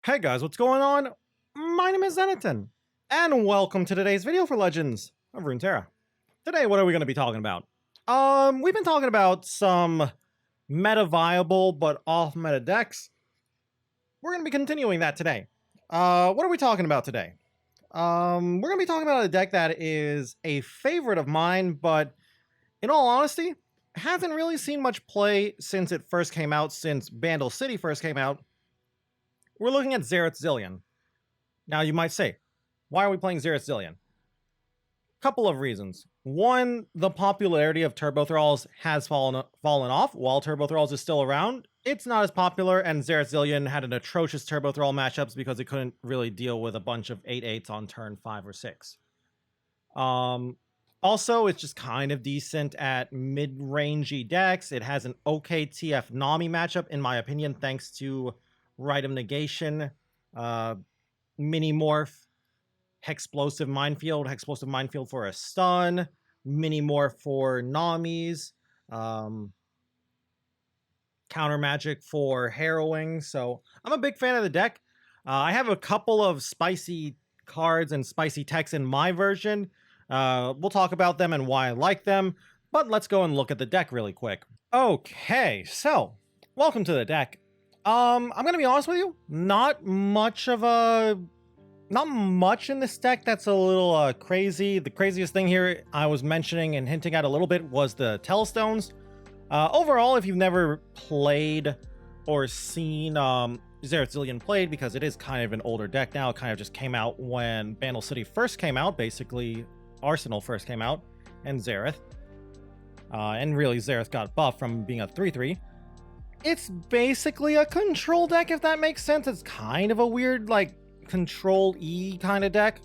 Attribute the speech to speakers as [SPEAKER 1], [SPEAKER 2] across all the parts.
[SPEAKER 1] Hey guys, what's going on? My name is Zenaton, and welcome to today's video for Legends of Runeterra. Today, what are we going to be talking about? We've been talking about some meta-viable but off-meta decks. We're going to be continuing that today. What are we talking about today? We're going to be talking about a deck that is a favorite of mine, but in all honesty, hasn't really seen much play since it first came out, since Bandle City first came out. We're looking at Xerath Zillion. Now you might say, why are we playing Xerath Zillion? Couple of reasons. One, the popularity of Turbo Thralls has fallen off. While Turbo Thralls is still around, it's not as popular, and Xerath Zillion had an atrocious Turbo Thrall matchups because it couldn't really deal with a bunch of 8/8s on turn 5 or 6. Also, it's just kind of decent at mid-rangey decks. It has an okay TF Nami matchup, in my opinion, thanks to Rhythm Negation, Mini Morph, Hexplosive Minefield for a stun, Mini Morph for Namis, Counter Magic for Harrowing. So I'm a big fan of the deck. I have a couple of spicy cards and spicy techs in my version. We'll talk about them and why I like them, but let's go and look at the deck really quick. Okay, so welcome to the deck. I'm gonna be honest with you, not much in this deck that's a little crazy. The craziest thing here I was mentioning and hinting at a little bit was the Telestones. Overall, if you've never played or seen Xerath Zillion played, because it is kind of an older deck now, it kind of just came out when Bandle City first came out, basically Arsenal first came out, and Xerath. And really, Xerath got buffed from being a 3/3. It's basically a control deck, if that makes sense. It's kind of a weird, like, control E kind of deck.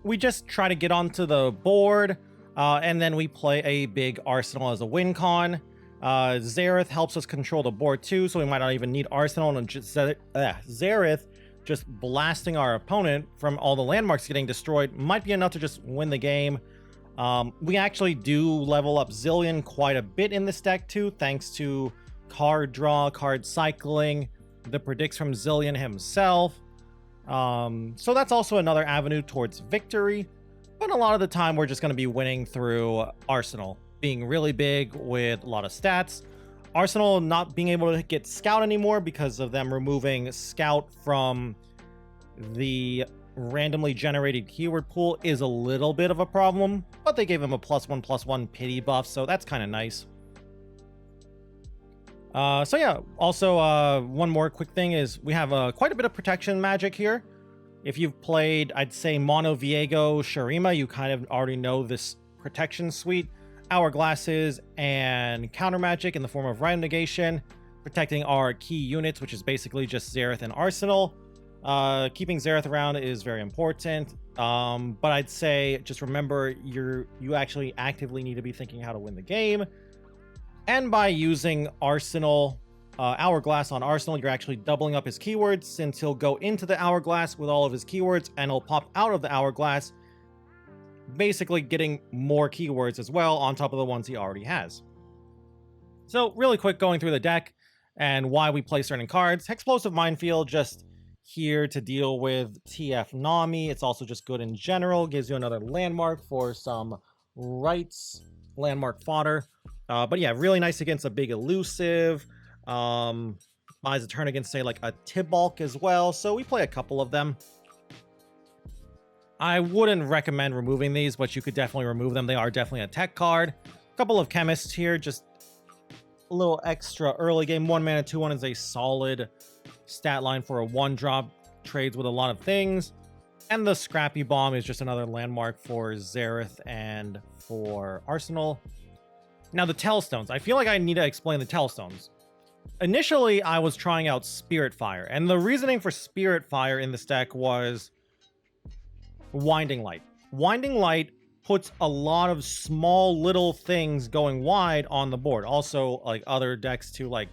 [SPEAKER 1] We just try to get onto the board, and then we play a big Arsenal as a win con. Xerath helps us control the board too, so we might not even need Arsenal, and just Xerath just blasting our opponent from all the landmarks getting destroyed might be enough to just win the game. We actually do level up Zillion quite a bit in this deck too, thanks to card draw, card cycling, the predicts from Zillion himself. So that's also another avenue towards victory, but a lot of the time we're just going to be winning through Arsenal being really big with a lot of stats. Arsenal not being able to get Scout anymore because of them removing Scout from the randomly generated keyword pool is a little bit of a problem, but they gave him a +1/+1 pity buff, so that's kind of nice. So yeah, also one more quick thing is we have quite a bit of protection magic here. If you've played, I'd say, Mono Viego Shurima, you kind of already know this protection suite. Hourglasses and counter magic in the form of Rhythm Negation, protecting our key units, which is basically just Xerath and Arsenal. Keeping Xerath around is very important, but I'd say just remember you actually actively need to be thinking how to win the game, and by using Arsenal, Hourglass on Arsenal, you're actually doubling up his keywords, since he'll go into the Hourglass with all of his keywords and he'll pop out of the Hourglass, basically getting more keywords as well on top of the ones he already has. So really quick, going through the deck and why we play certain cards. Hexplosive Minefield, just here to deal with TF Nami. It's also just good in general, gives you another landmark for some rights, landmark fodder. But yeah, really nice against a big elusive. Buys a turn against, say, like a Tibbalk as well, so we play a couple of them. I wouldn't recommend removing these, but you could definitely remove them. They are definitely a tech card. A couple of Chemists here, just a little extra early game. 1 mana, 2/1 is a solid stat line for a 1-drop. Trades with a lot of things. And the Scrappy Bomb is just another landmark for Xerath and for Arsenal. Now the Telestones. I feel like I need to explain the Telestones. Initially, I was trying out Spirit Fire, and the reasoning for Spirit Fire in this deck was Winding Light. Winding Light puts a lot of small little things going wide on the board. Also, like other decks too, like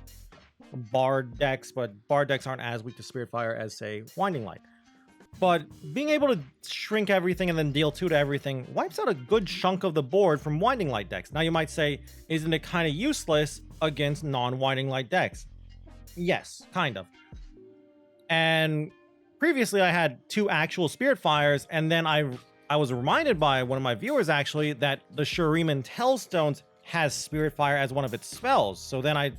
[SPEAKER 1] Bard decks, but Bard decks aren't as weak to Spirit Fire as, say, Winding Light. But being able to shrink everything and then deal 2 to everything wipes out a good chunk of the board from Winding Light decks. Now you might say, isn't it kind of useless against non-Winding Light decks? Yes, kind of. And previously I had 2 actual Spirit Fires, and then I was reminded by one of my viewers actually that the Shuriman Tellstones has Spirit Fire as one of its spells. So then I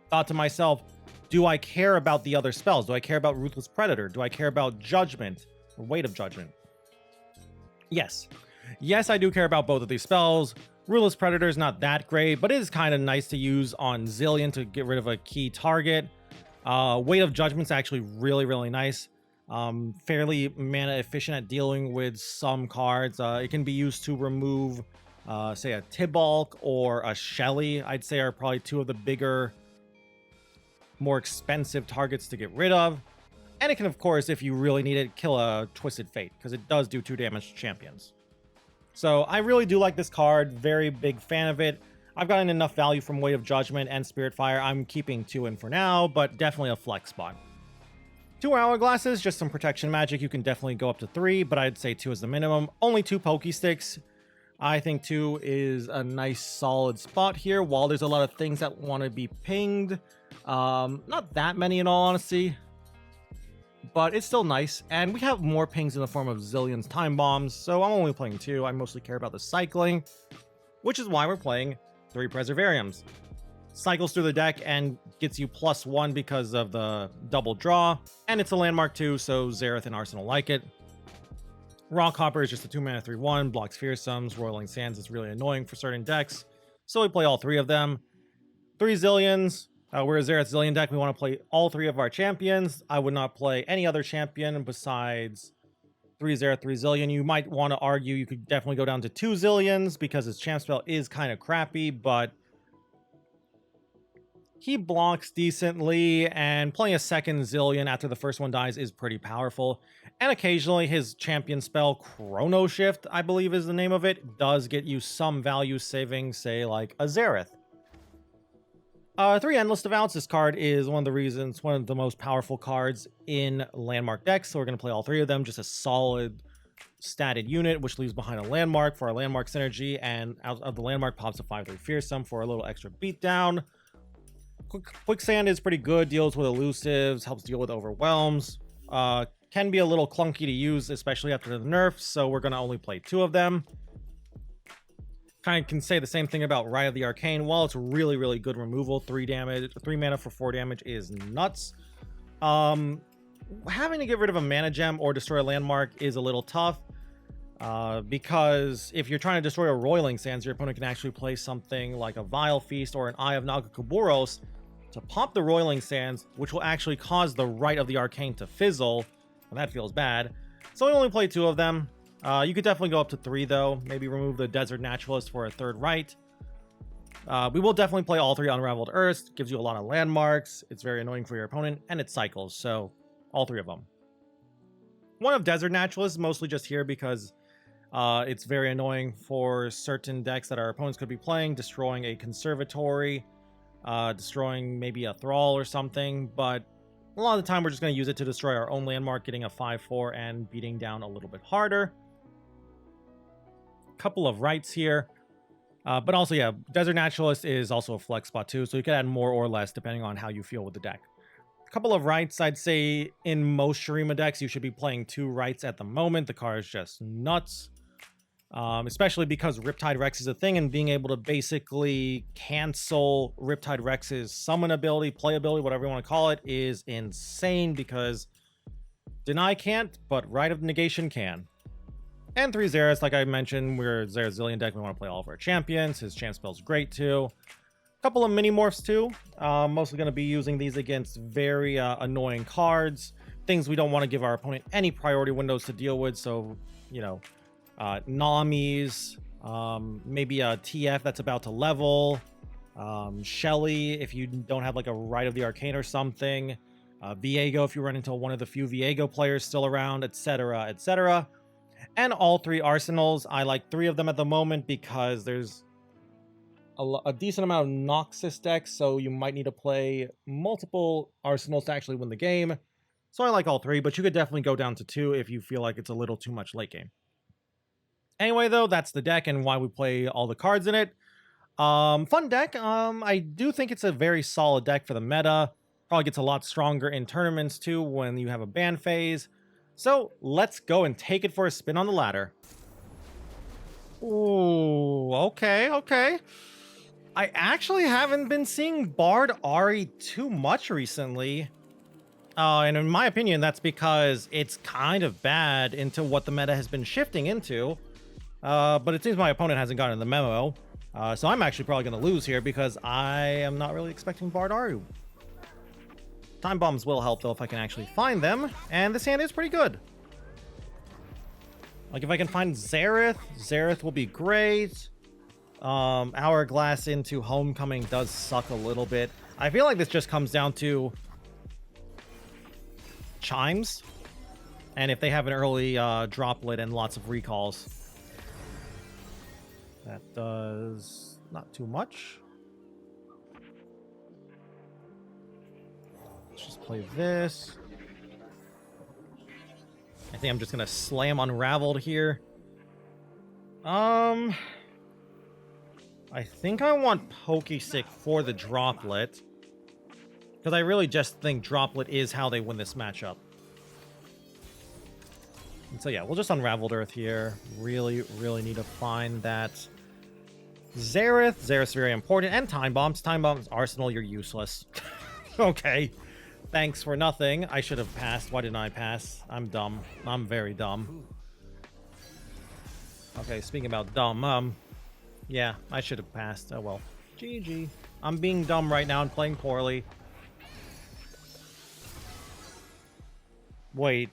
[SPEAKER 1] thought to myself, do I care about the other spells? Do I care about Ruthless Predator? Do I care about Judgment or Weight of Judgment? Yes. Yes, I do care about both of these spells. Ruthless Predator is not that great, but it is kind of nice to use on Zillion to get rid of a key target. Weight of Judgment's actually really, really nice. Fairly mana efficient at dealing with some cards. It can be used to remove, say, a Tibalt or a Shelly, I'd say are probably 2 of the bigger, more expensive targets to get rid of. And it can, of course, if you really need it, kill a Twisted Fate, because it does do 2 damage to champions. So I really do like this card. Very big fan of it. I've gotten enough value from Weight of Judgment and Spirit Fire. I'm keeping 2 in for now, but definitely a flex spot. 2 Hourglasses, just some protection magic. You can definitely go up to 3, but I'd say 2 is the minimum. Only 2 Pokesticks. I think 2 is a nice solid spot here. While there's a lot of things that want to be pinged, not that many in all honesty, but it's still nice. And we have more pings in the form of Zillion's Time Bombs, so I'm only playing 2. I mostly care about the cycling, which is why we're playing 3 Preservariums. Cycles through the deck and gets you +1 because of the double draw, and it's a landmark too, so Xerath and Arsenal like it. Rockhopper is just a 2-mana 3/1, blocks Fearsomes. Roiling Sands is really annoying for certain decks, so we play all 3 of them. 3 Zillions. We're a Xerath Zillion deck. We want to play all 3 of our champions. I would not play any other champion besides 3 Xerath, 3 Zillion. You might want to argue you could definitely go down to 2 Zillions because his champ spell is kind of crappy, but he blocks decently, and playing a second Zillion after the first one dies is pretty powerful. And occasionally his champion spell, Chrono Shift, I believe is the name of it, does get you some value saving, say like a Xerath. 3 Endless Devouts. This card is one of the most powerful cards in Landmark decks, so we're going to play all 3 of them. Just a solid statted unit, which leaves behind a Landmark for our Landmark synergy, and out of the Landmark pops a 5/3 Fearsome for a little extra beatdown. Quicksand is pretty good, deals with elusives, helps deal with overwhelms. Can be a little clunky to use, especially after the nerf, so we're going to only play 2 of them. Kind of can say the same thing about Rite of the Arcane. While it's really, really good removal, 3 mana for 4 damage is nuts. Having to get rid of a mana gem or destroy a landmark is a little tough. Because if you're trying to destroy a Roiling Sands, your opponent can actually play something like a Vile Feast or an Eye of Nagakuboros to pop the Roiling Sands, which will actually cause the Rite of the Arcane to fizzle, and that feels bad. So we only play 2 of them. You could definitely go up to 3 though. Maybe remove the Desert Naturalist for a 3rd Rite. We will definitely play all 3 Unraveled Earths. Gives you a lot of landmarks. It's very annoying for your opponent, and it cycles, so all 3 of them. 1 of Desert Naturalist, mostly just here because it's very annoying for certain decks that our opponents could be playing, destroying a Conservatory, destroying maybe a Thrall or something, but a lot of the time we're just going to use it to destroy our own landmark, getting a 5/4 and beating down a little bit harder. Couple of rights here, but also, yeah, Desert Naturalist is also a flex spot too, so you can add more or less depending on how you feel with the deck. Couple of rights. I'd say in most Shurima decks you should be playing 2 rights at the moment. The card is just nuts. Especially because Riptide Rex is a thing, and being able to basically cancel Riptide Rex's summon ability, play ability, whatever you want to call it, is insane because Deny can't, but Rite of Negation can. And 3 Xeraths, like I mentioned, we're a Xerath Zillion deck. We want to play all of our champions. His champ spell's great too. Couple of mini morphs too. Mostly going to be using these against very annoying cards. Things we don't want to give our opponent any priority windows to deal with, so, you know, Namis, maybe a TF that's about to level, Shelly if you don't have like a Rite of the Arcane or something, Viego if you run into one of the few Viego players still around, etc, etc. And all 3 arsenals. I like 3 of them at the moment because there's a decent amount of Noxus decks, so you might need to play multiple arsenals to actually win the game. So I like all 3, but you could definitely go down to 2 if you feel like it's a little too much late game. Anyway, though, that's the deck and why we play all the cards in it. Fun deck. I do think it's a very solid deck for the meta. Probably gets a lot stronger in tournaments too when you have a ban phase. So let's go and take it for a spin on the ladder. Ooh, okay, okay. I actually haven't been seeing Bard Ahri too much recently. And in my opinion, that's because it's kind of bad into what the meta has been shifting into. But it seems my opponent hasn't gotten the memo. So I'm actually probably going to lose here because I am not really expecting Bard Ahri. Time bombs will help though if I can actually find them. And this hand is pretty good. Like if I can find Xerath, Xerath will be great. Hourglass into Homecoming does suck a little bit. I feel like this just comes down to Chimes. And if they have an early droplet and lots of recalls. That does not too much. Let's just play this. I think I'm just gonna slam Unraveled here. I think I want Pokestick for the Droplet. Because I really just think Droplet is how they win this matchup. And so yeah, we'll just Unraveled Earth here. Really, really need to find that Xerath. Xerath's very important. And Time Bombs. Time Bombs Arsenal, you're useless. Okay. Thanks for nothing. I should have passed. Why didn't I pass? I'm dumb. I'm very dumb. Okay, speaking about dumb, yeah, I should have passed. Oh well. GG. I'm being dumb right now and playing poorly. Wait.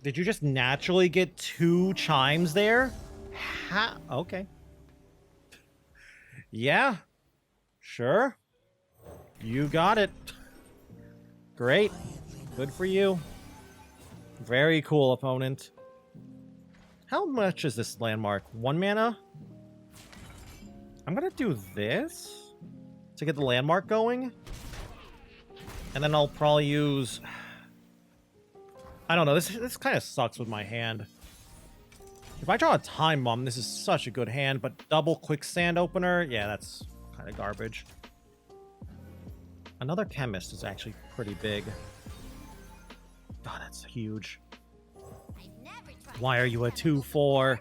[SPEAKER 1] Did you just naturally get 2 chimes there? Okay. Yeah. Sure. You got it. Great. Good for you. Very cool, opponent. How much is this landmark? 1 mana? I'm gonna do this to get the landmark going. And then I'll probably use... I don't know, this kind of sucks with my hand. If I draw a Time Bomb, this is such a good hand, but double Quicksand Opener, yeah, that's kind of garbage. Another Chemist is actually pretty big. God, that's huge. Why are you a 2/4?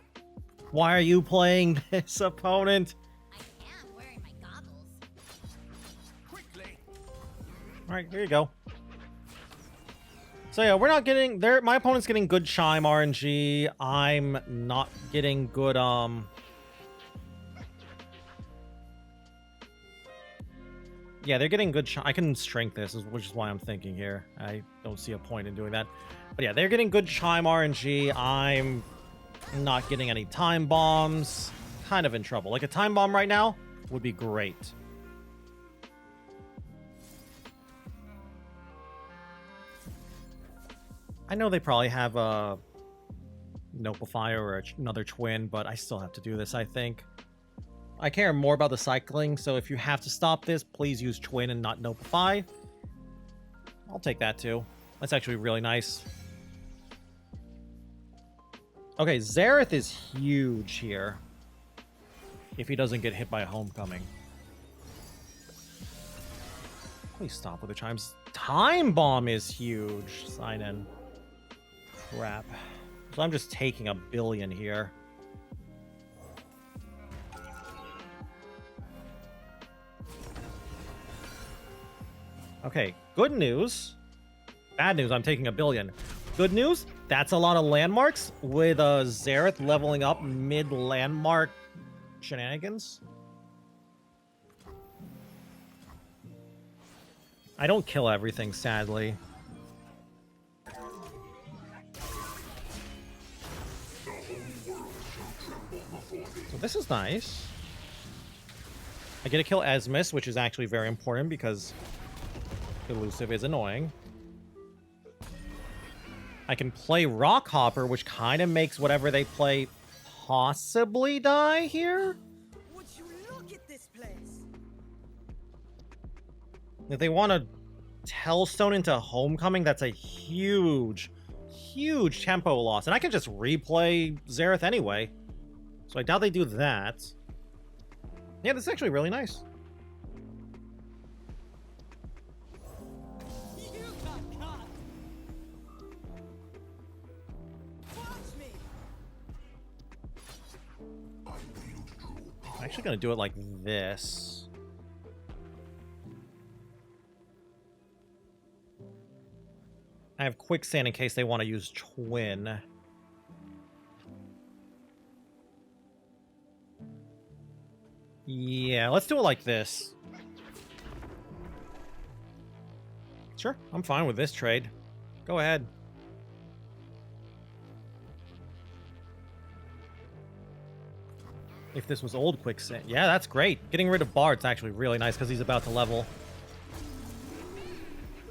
[SPEAKER 1] Why are you playing this, opponent?
[SPEAKER 2] I am wearing my goggles.
[SPEAKER 1] Alright, here you go. So yeah, we're not getting there. My opponent's getting good Chime RNG. I'm not getting good yeah, they're getting good I can strength this, which is why I'm thinking here. I don't see a point in doing that. But yeah, they're getting good Chime RNG. I'm not getting any Time Bombs. Kind of in trouble. Like a Time Bomb right now would be great. I know they probably have a Nopifier or another Twin, but I still have to do this, I think. I care more about the cycling, so if you have to stop this, please use Twin and not Nopify. I'll take that too. That's actually really nice. Okay, Xerath is huge here. If he doesn't get hit by a Homecoming. Please stop with the chimes. Time Bomb is huge. Sign in. Crap. So I'm just taking 1 billion here. Okay, good news. Bad news, I'm taking 1 billion. Good news, that's a lot of landmarks with Xerath leveling up mid-landmark shenanigans. I don't kill everything, sadly. So this is nice. I get to kill Esmus, which is actually very important because elusive is annoying. I can play Rockhopper, which kind of makes whatever they play possibly die here.
[SPEAKER 3] Would you look at this place?
[SPEAKER 1] If they want to Tellstone into Homecoming, that's a huge, huge tempo loss. And I can just replay Xerath anyway. So I doubt they do that. Yeah, this is actually really nice. I'm actually going to do it like this. I have quicksand in case they want to use twin. Yeah, let's do it like this. Sure, I'm fine with this trade. Go ahead. If this was old quicksand. Yeah, that's great. Getting rid of Bard's actually really nice because he's about to level.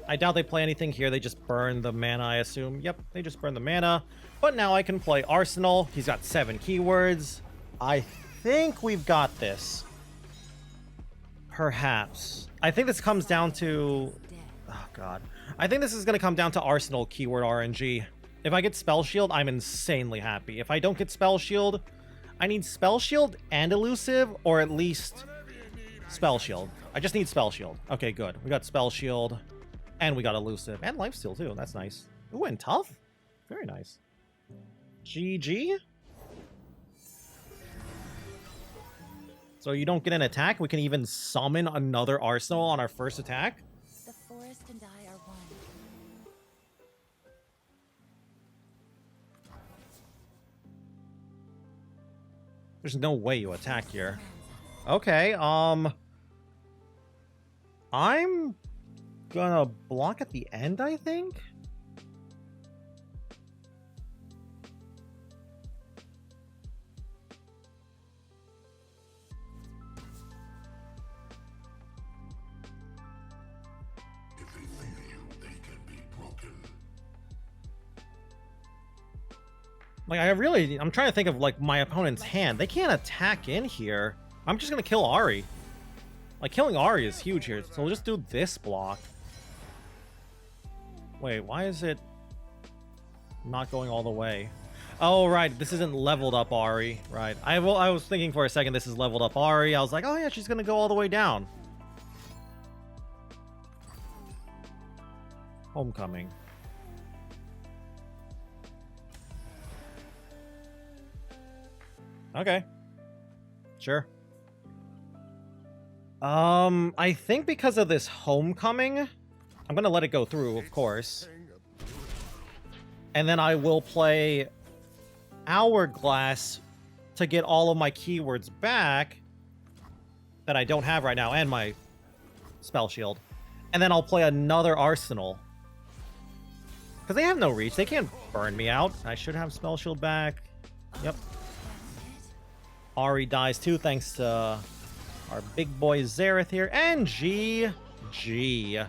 [SPEAKER 1] I doubt they play anything here. They just burn the mana, I assume. Yep, they just burn the mana. But now I can play Arsenal. He's got 7 keywords. I think we've got this. Perhaps. I think this comes down to... Oh, God. I think this is going to come down to Arsenal keyword RNG. If I get Spell Shield, I'm insanely happy. If I don't get Spell Shield, I need Spell Shield and Elusive, or at least Spell Shield. I just need Spell Shield. Okay, good. We got Spell Shield, and we got Elusive, and Lifesteal, too. That's nice. Ooh, and Tough? Very nice. GG? So you don't get an attack? We can even summon another Arsenal on our first attack?
[SPEAKER 2] The forest and I are one.
[SPEAKER 1] There's no way you attack here. Okay, I'm gonna block at the end, I think?
[SPEAKER 4] If they fear you, they can be broken.
[SPEAKER 1] Like, I'm trying to think of, like, my opponent's hand. They can't attack in here. I'm just gonna kill Ahri. Like, killing Ahri is huge here, so we'll just do this block. Wait, why is it not going all the way? Oh, right, this isn't leveled up Ahri. Right, I was thinking for a second this is leveled up Ahri. I was like, oh yeah, she's gonna go all the way down. Homecoming. Okay. Sure. I think because of this homecoming, I'm gonna let it go through, of course. And then I will play Hourglass to get all of my keywords back that I don't have right now, and my Spell Shield. And then I'll play another Arsenal. Because they have no reach. They can't burn me out. I should have Spell Shield back. Yep. Ahri dies too, thanks to our big boy Xerath here. And GG.
[SPEAKER 4] At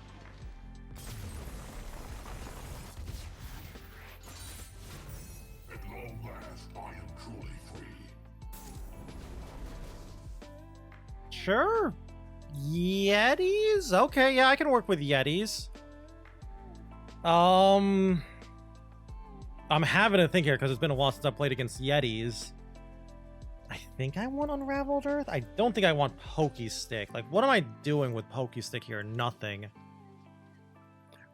[SPEAKER 4] long last, I am truly free.
[SPEAKER 1] Sure. Yetis? Okay, yeah, I can work with Yetis. I'm having to think here because it's been a while since I played against Yetis. I think I want Unraveled Earth. I don't think I want Pokey Stick. Like, what am I doing with Pokey Stick here? Nothing.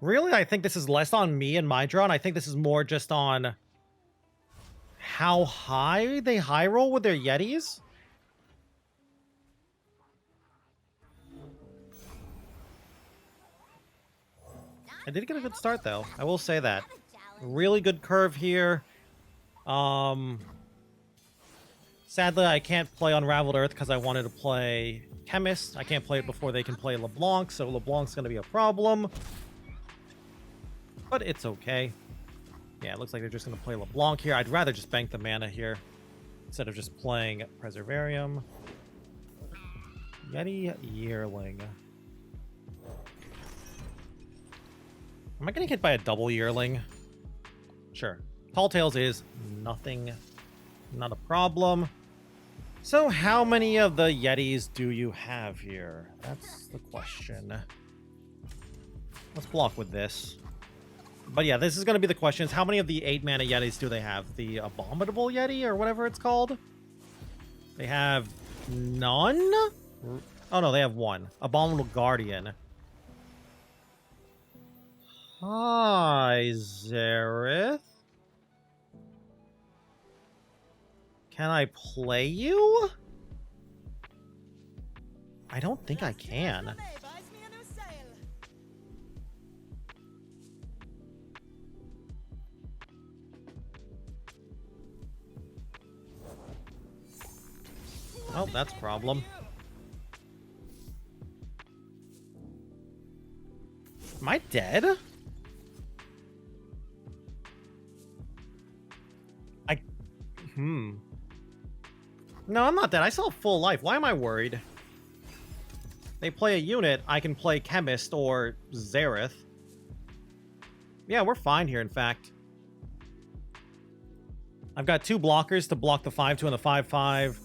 [SPEAKER 1] Really? I think this is less on me and my draw, and I think this is more just on how high they high roll with their Yetis. I did get a good start, though. I will say that. Really good curve here. Sadly, I can't play Unraveled Earth because I wanted to play Chemist. I can't play it before they can play LeBlanc, so LeBlanc's going to be a problem. But it's okay. Yeah, it looks like they're just going to play LeBlanc here. I'd rather just bank the mana here instead of just playing Preservarium. Yeti Yearling. Am I getting hit by a double Yearling? Sure. Tall Tales is nothing. Not a problem. So how many of the Yetis do you have here? That's the question. Let's block with this. But yeah, this is going to be the question. How many of the 8-mana Yetis do they have? The Abominable Yeti or whatever it's called? They have none? Oh no, they have one. Abominable Guardian. Hi, Xerath. Can I play you? I don't think I can. Oh, that's a problem. Am I dead? No, I'm not dead. I still have full life. Why am I worried? They play a unit. I can play Chemist or Xerath. Yeah, we're fine here, in fact. I've got 2 blockers to block the 5-2 and the 5-5.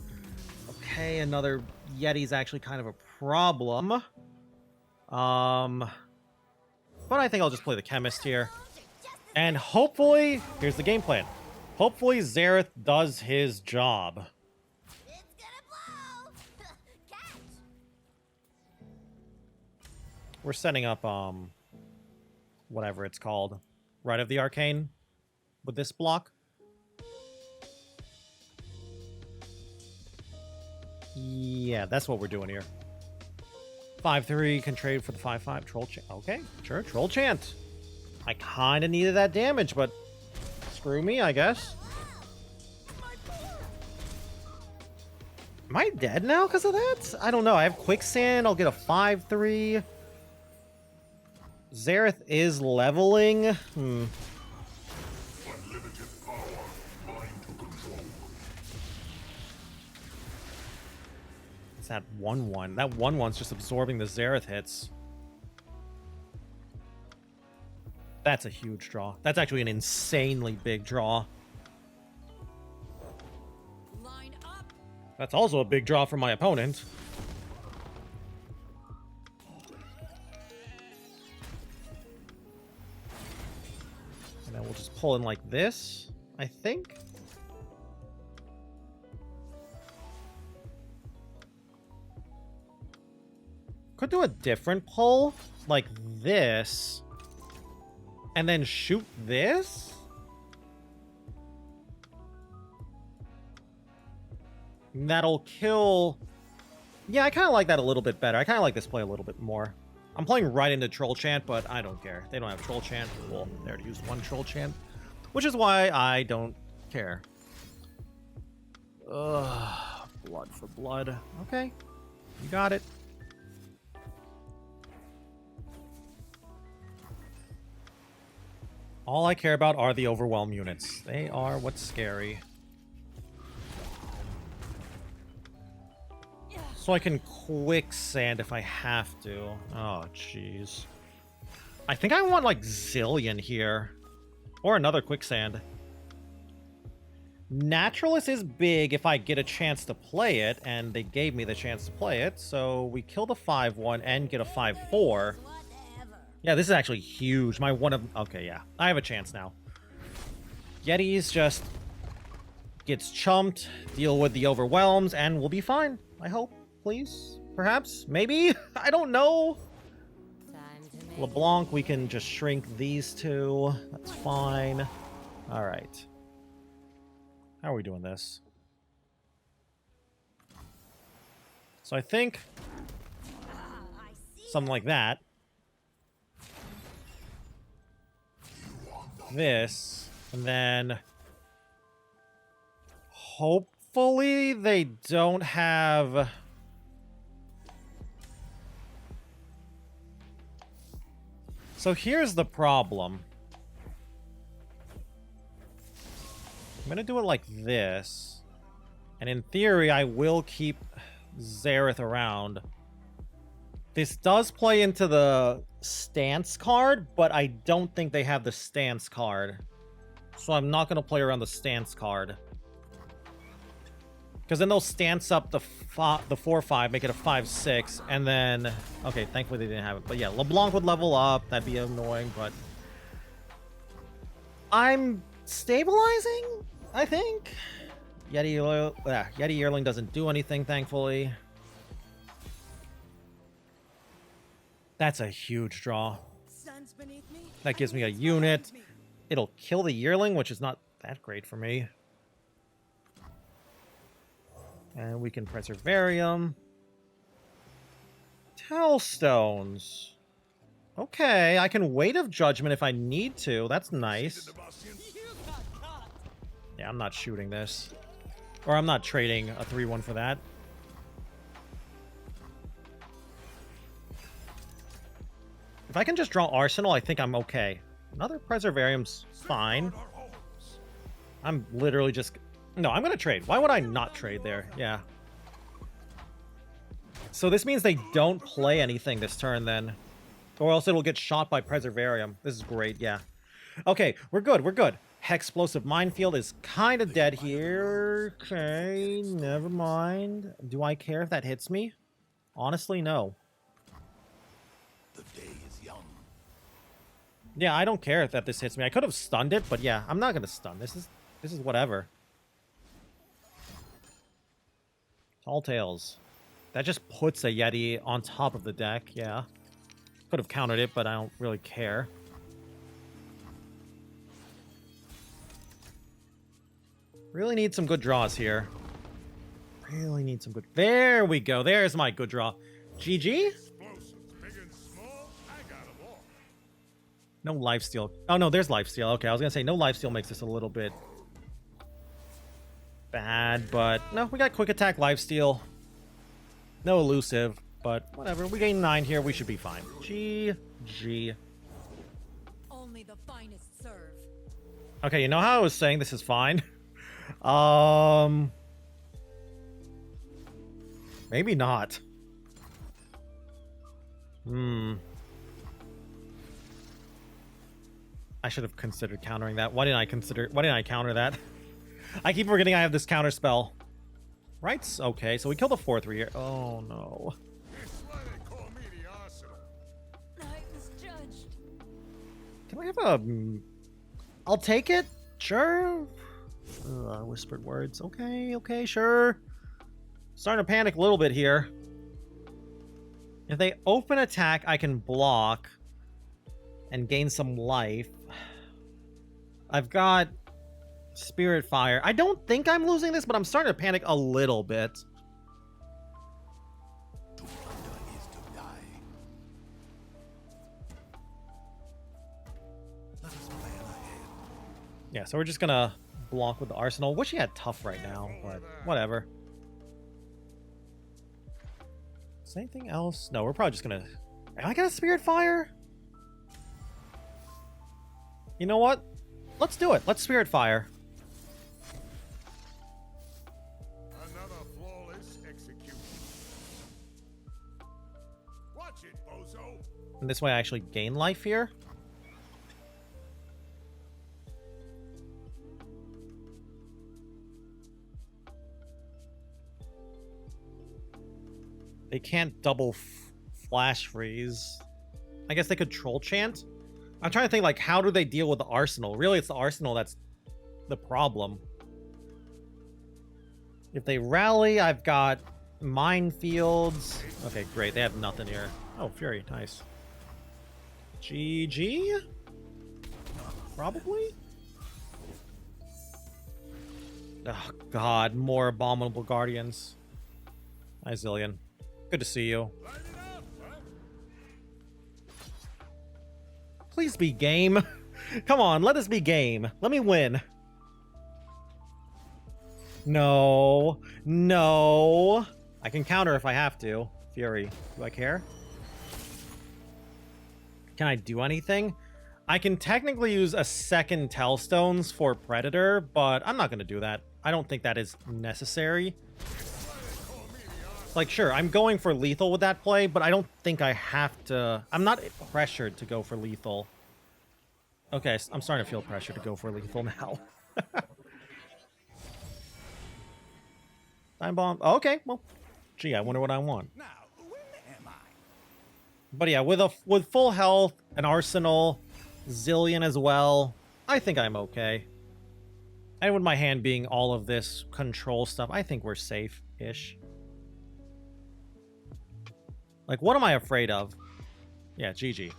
[SPEAKER 1] Okay, another Yeti's actually kind of a problem. But I think I'll just play the Chemist here. And hopefully, here's the game plan. Hopefully Xerath does his job. We're setting up, whatever it's called. Right of the Arcane with this block. Yeah, that's what we're doing here. 5-3 can trade for the 5-5 Troll Chant. Okay, sure, Troll Chant. I kind of needed that damage, but screw me, I guess. Am I dead now because of that? I don't know. I have Quicksand. I'll get a 5-3. Xerath is leveling.
[SPEAKER 4] Unlimited power, mind to control.
[SPEAKER 1] It's that 1-1. That 1-1's just absorbing the Xerath hits. That's a huge draw. That's actually an insanely big draw.
[SPEAKER 2] Line up.
[SPEAKER 1] That's also a big draw for my opponent. And then we'll just pull in like this, I think. Could do a different pull, like this. And then shoot this? That'll kill... Yeah, I kind of like that a little bit better. I kind of like this play a little bit more. I'm playing right into Troll Chant, but I don't care. They don't have Troll Chant. Well, they already used 1 Troll Chant. Which is why I don't care. Ugh, blood for blood. Okay, you got it. All I care about are the overwhelm units. They are what's scary. So I can quicksand if I have to. Oh, jeez. I think I want, like, Zillion here. Or another quicksand. Naturalist is big if I get a chance to play it, and they gave me the chance to play it. So we kill the 5-1 and get a 5-4. Yeah, this is actually huge. My one of... Okay, yeah. I have a chance now. Yetis just gets chumped, deal with the overwhelms, and we'll be fine. I hope. Please? Perhaps? Maybe? I don't know. LeBlanc, we can just shrink these 2. That's fine. Alright. How are we doing this? So I think... something like that. This, and then hopefully they don't have... So here's the problem. I'm gonna do it like this, and in theory I will keep Xerath around. This does play into the stance card, but I don't think they have the stance card. So I'm not going to play around the stance card. Because then they'll stance up the 4-5, make it a 5-6, and then... Okay, thankfully they didn't have it. But yeah, LeBlanc would level up. That'd be annoying, but... I'm stabilizing, I think. Yeti Yearling doesn't do anything, thankfully. That's a huge draw. That gives me a unit. It'll kill the Yearling, which is not that great for me. And we can Preservarium. Hellstones. Okay, I can Weight of Judgment if I need to. That's nice. Yeah, I'm not shooting this. Or I'm not trading a 3-1 for that. If I can just draw Arsenal, I think I'm okay. Another Preservarium's fine. I'm literally just... No, I'm going to trade. Why would I not trade there? Yeah. So this means they don't play anything this turn then. Or else it'll get shot by Preservarium. This is great, yeah. Okay, we're good, we're good. Hexplosive Minefield is kind of dead here. Okay, never mind. Do I care if that hits me? Honestly, no.
[SPEAKER 4] The day is young.
[SPEAKER 1] Yeah, I don't care if this hits me. I could have stunned it, but yeah, I'm not gonna stun. This is whatever. Tall Tales. That just puts a Yeti on top of the deck, yeah. Could have countered it, but I don't really care. Really need some good draws here. Really need some good... There we go. There's my good draw. GG? No lifesteal. Oh, no, there's lifesteal. Okay, I was going to say no lifesteal makes this a little bit bad, but no, we got quick attack lifesteal. No elusive, but whatever. We gain 9 here. We should be fine. GG.
[SPEAKER 2] Only the finest serve.
[SPEAKER 1] Okay, you know how I was saying this is fine? Maybe not. I should have considered countering that. Why didn't I counter that? I keep forgetting I have this counter spell. Right? Okay, so we killed the 4/3 here. Oh no.
[SPEAKER 2] I was judged.
[SPEAKER 1] Can I have a... I'll take it? Sure. Whispered words. Okay, okay, sure. Starting to panic a little bit here. If they open attack, I can block and gain some life. I've got Spirit Fire. I don't think I'm losing this, but I'm starting to panic a little bit.
[SPEAKER 4] To plunder is to die. Let us plan ahead.
[SPEAKER 1] Yeah, so we're just gonna block with the Arsenal. Wish he had tough right now, but whatever. Is there anything else? No, we're probably just gonna... Am I gonna Spirit Fire? You know what? Let's do it. Let's Spirit Fire.
[SPEAKER 5] Another flawless execution. Watch it, bozo.
[SPEAKER 1] And this way I actually gain life here. They can't double flash freeze. I guess they could troll chant. I'm trying to think, like, how do they deal with the Arsenal? Really, it's the Arsenal that's the problem. If they rally, I've got minefields. Okay, great. They have nothing here. Oh, Fury. Nice. GG? Probably? Oh, God. More Abominable Guardians. Hi, Zillion. Good to see you. Please be game. Come on, let us be game. Let me win. No. No. I can counter if I have to. Fury. Do I care? Can I do anything? I can technically use a second Tellstones for Predator, but I'm not going to do that. I don't think that is necessary. Like, sure, I'm going for lethal with that play, but I don't think I have to... I'm not pressured to go for lethal. Okay, I'm starting to feel pressure to go for lethal now. Time bomb. Oh, okay, well, gee, I wonder what I want.
[SPEAKER 5] Now, where am I?
[SPEAKER 1] But yeah, with full health, an Arsenal, Zillion as well, I think I'm okay. And with my hand being all of this control stuff, I think we're safe-ish. Like, what am I afraid of? Yeah, GG.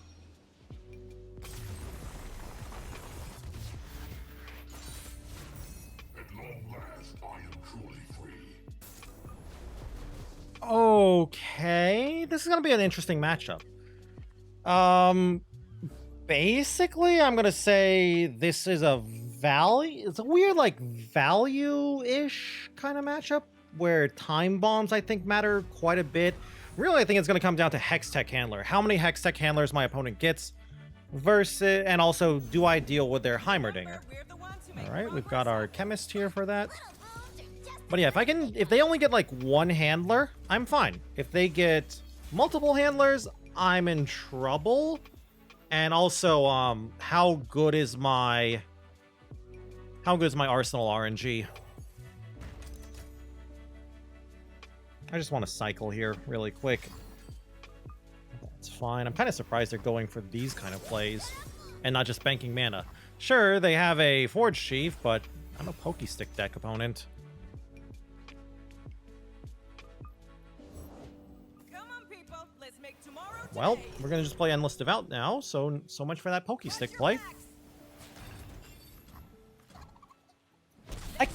[SPEAKER 4] At long last, I am truly free.
[SPEAKER 1] Okay, this is gonna be an interesting matchup. Basically, I'm gonna say this is a value. It's a weird, like, value-ish kind of matchup where time bombs, I think, matter quite a bit. Really, I think it's gonna come down to Hex Tech Handler. How many Hex Tech Handlers my opponent gets versus, and also, do I deal with their Heimerdinger? All right, we've got our chemist here for that. But yeah, if they only get like one handler, I'm fine. If they get multiple handlers, I'm in trouble. And also, how good is my Arsenal RNG? I just want to cycle here really quick. That's fine. I'm kind of surprised they're going for these kind of plays and not just banking mana. Sure, they have a Forge Sheaf, but I'm a Pokestick deck opponent. Well, we're gonna just play Endless Devout now, so much for that Pokestick play. I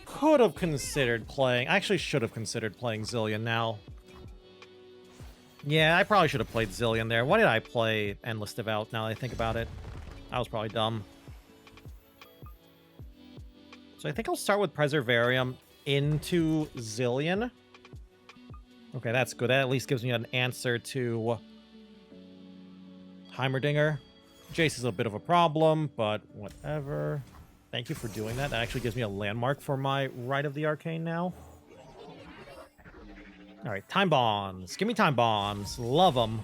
[SPEAKER 1] could have considered playing... I actually should have considered playing Zillion now. Yeah, I probably should have played Zillion there. Why did I play Endless Devout now that I think about it? That was probably dumb. So I think I'll start with Preservarium into Zillion. Okay, that's good. That at least gives me an answer to Heimerdinger. Jayce is a bit of a problem, but whatever. Thank you for doing that. That actually gives me a landmark for my Rite of the Arcane now. All right, time bombs. Give me time bombs. Love them.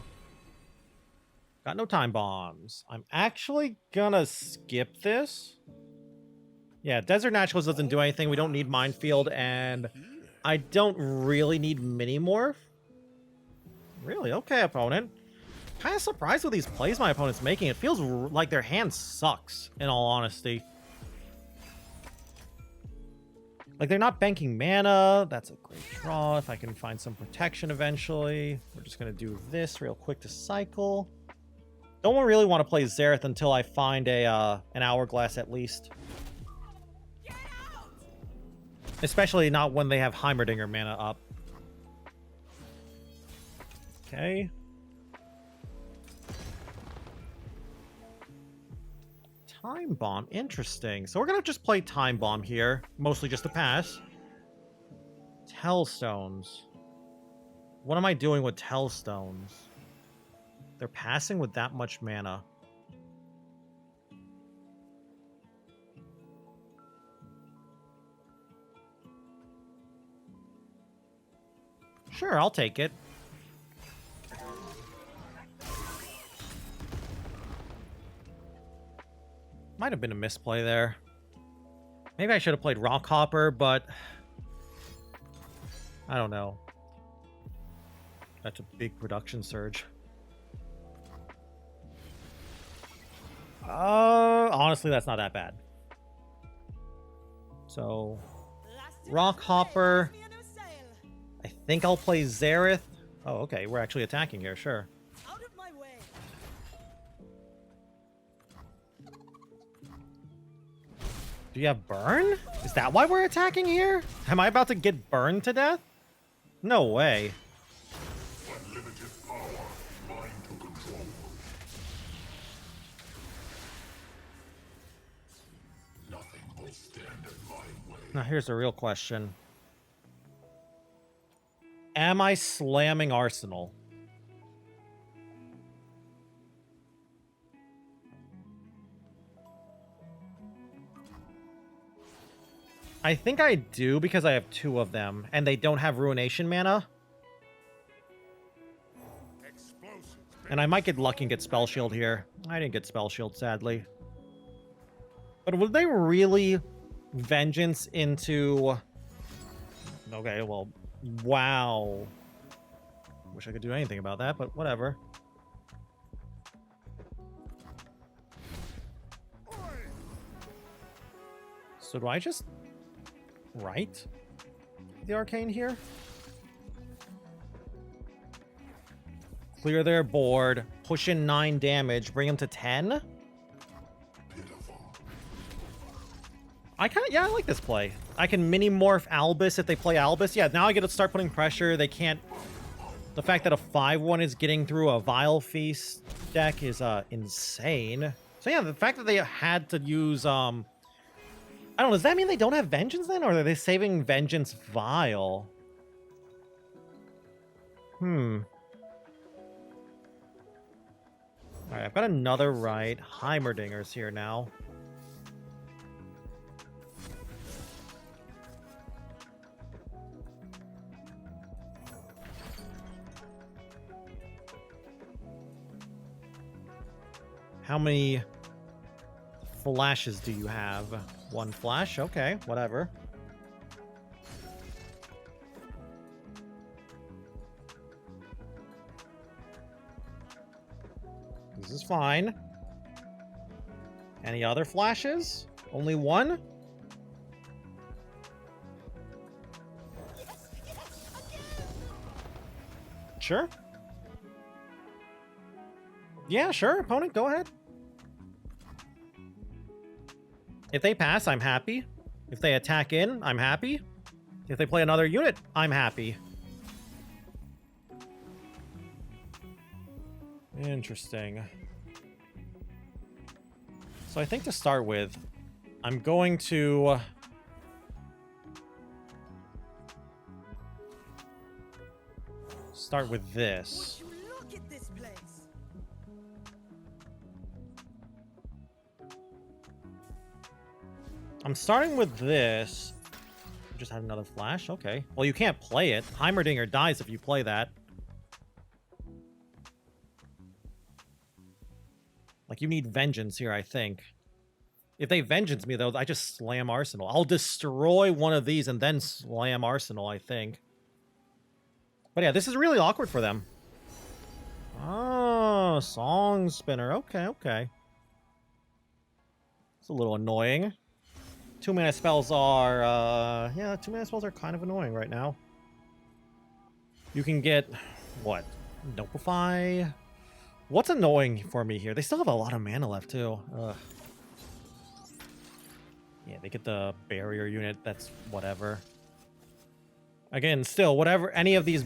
[SPEAKER 1] Got no time bombs. I'm actually gonna skip this. Yeah, Desert Naturalist doesn't do anything. We don't need Minefield, and I don't really need Minimorph. Really? Okay, opponent. Kind of surprised with these plays my opponent's making. It feels like their hand sucks, in all honesty. Like, they're not banking mana. That's a great draw. If I can find some protection eventually. We're just going to do this real quick to cycle. Don't really want to play Xerath until I find an Hourglass at least. Especially not when they have Heimerdinger mana up. Okay. Time Bomb. Interesting. So we're going to just play Time Bomb here. Mostly just to pass. Tellstones. What am I doing with Tellstones? They're passing with that much mana. Sure, I'll take it. Might have been a misplay there. Maybe I should have played Rockhopper, but I don't know. That's a big production surge. Honestly, that's not that bad. So, Rockhopper. I think I'll play Xerath. Oh, okay. We're actually attacking here. Sure.
[SPEAKER 3] Out of my way.
[SPEAKER 1] Do you have burn? Is that why we're attacking here? Am I about to get burned to death? No way.
[SPEAKER 4] Unlimited power, mine to control. Nothing will stand in my way.
[SPEAKER 1] Now here's the real question. Am I slamming Arsenal? I think I do because I have two of them, and they don't have Ruination mana. And I might get lucky and get Spell Shield here. I didn't get Spell Shield, sadly. But would they really Vengeance into... Okay, well... Wow. Wish I could do anything about that, but whatever. So do I just write the Arcane here? Clear their board, push in 9 damage, bring them to 10? I like this play. I can mini morph Albus if they play Albus. Yeah, now I get to start putting pressure. They can't The fact that a 5-1 is getting through a Vile Feast deck is insane. So yeah, the fact that they had to use I don't know, does that mean they don't have Vengeance then? Or are they saving Vengeance Vile? Alright, I've got another right. Heimerdinger's here now. How many flashes do you have? 1 flash? Okay, whatever. This is fine. Any other flashes? Only 1? Sure. Yeah, sure, opponent, go ahead. If they pass, I'm happy. If they attack in, I'm happy. If they play another unit, I'm happy. Interesting. So I think to start with, I'm going to... start with this.
[SPEAKER 3] Would you look at this place?
[SPEAKER 1] I'm starting with this. Just had another flash. Okay. Well, you can't play it. Heimerdinger dies if you play that. Like, you need Vengeance here, I think. If they Vengeance me, though, I just slam Arsenal. I'll destroy one of these and then slam Arsenal, I think. But yeah, this is really awkward for them. Oh, Song Spinner. Okay, okay. It's a little annoying. 2-mana spells are, yeah, 2-mana spells are kind of annoying right now. You can get, what? Notify? What's annoying for me here? They still have a lot of mana left, too. Ugh. Yeah, they get the barrier unit. That's whatever. Again, still, whatever, any of these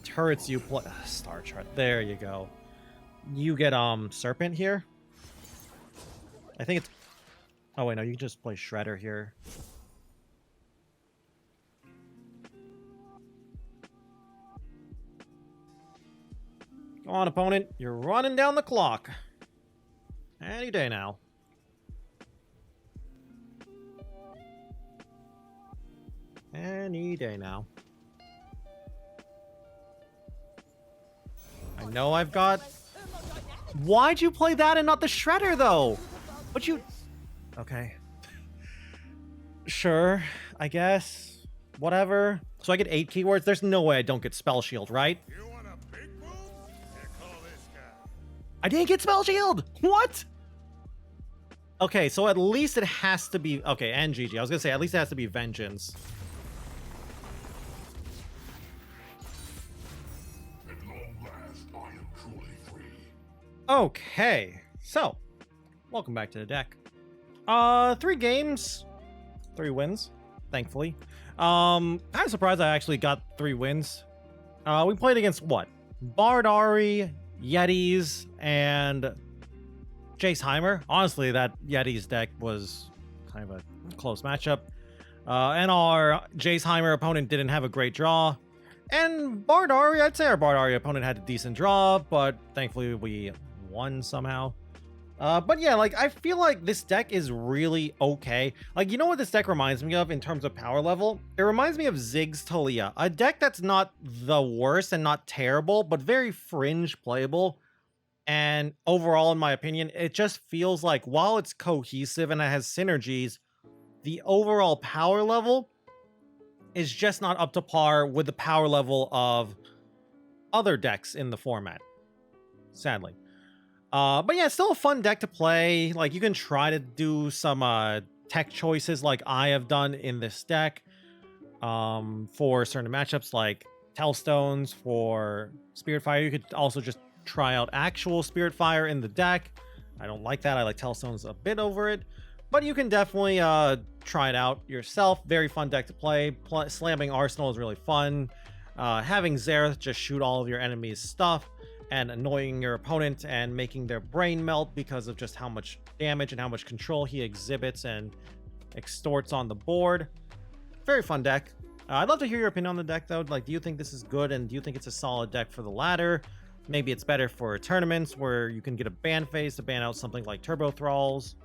[SPEAKER 1] turrets you play... Star Chart. There you go. You get, Serpent here. I think it's... Oh, wait, no, you can just play Shredder here. Go on, opponent. You're running down the clock. Any day now. Any day now. I know I've got... Why'd you play that and not the Shredder, though? But you... Okay. Sure, I guess. Whatever. So I get 8 keywords? There's no way I don't get Spell Shield, right?
[SPEAKER 5] You want a big move? Here, call this guy.
[SPEAKER 1] I didn't get Spell Shield! What? Okay, so at least it has to be... Okay, and GG. I was gonna say, at least it has to be Vengeance.
[SPEAKER 4] At long last, I am truly free.
[SPEAKER 1] Okay, so welcome back to the deck. 3 games, 3 wins, thankfully. Kind of surprised I actually got 3 wins. We played against what? Ahri, Yetis, and Jayce Heimer. Honestly, that Yetis deck was kind of a close matchup. And our Jayce Heimer opponent didn't have a great draw. And Ahri, I'd say our Ahri opponent had a decent draw, but thankfully we won somehow. But yeah, like, I feel like this deck is really okay. Like, you know what this deck reminds me of in terms of power level? It reminds me of Ziggs Talia, a deck that's not the worst and not terrible, but very fringe playable. And overall, in my opinion, it just feels like while it's cohesive and it has synergies, the overall power level is just not up to par with the power level of other decks in the format, sadly. But yeah, it's still a fun deck to play. Like, you can try to do some tech choices like I have done in this deck for certain matchups like Telstones, for Spirit Fire. You could also just try out actual Spirit Fire in the deck. I don't like that. I like Telstones a bit over it. But you can definitely try it out yourself. Very fun deck to play. Slamming Arsenal is really fun. having Xerath just shoot all of your enemy's stuff and annoying your opponent and making their brain melt because of just how much damage and how much control he exhibits and extorts on the board. Very fun deck. I'd love to hear your opinion on the deck, though. Like, do you think this is good, and do you think it's a solid deck for the ladder? Maybe it's better for tournaments where you can get a ban phase to ban out something like Turbo Thralls.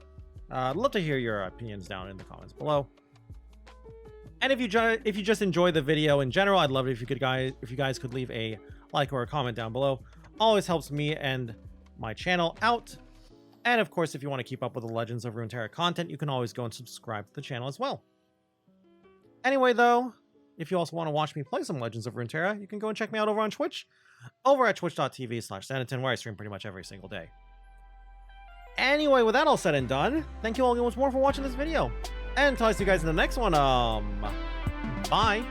[SPEAKER 1] I'd love to hear your opinions down in the comments below. And if you just enjoy the video in general, I'd love it if you guys could leave a like or a comment down below. Always helps me and my channel out. And of course, if you want to keep up with the Legends of Runeterra content, you can always go and subscribe to the channel as well. Anyway, though, if you also want to watch me play some Legends of Runeterra, you can go and check me out over on Twitch, over at twitch.tv/Zenaton, where I stream pretty much every single day. Anyway, with that all said and done, thank you all once more for watching this video. And until I see you guys in the next one, bye.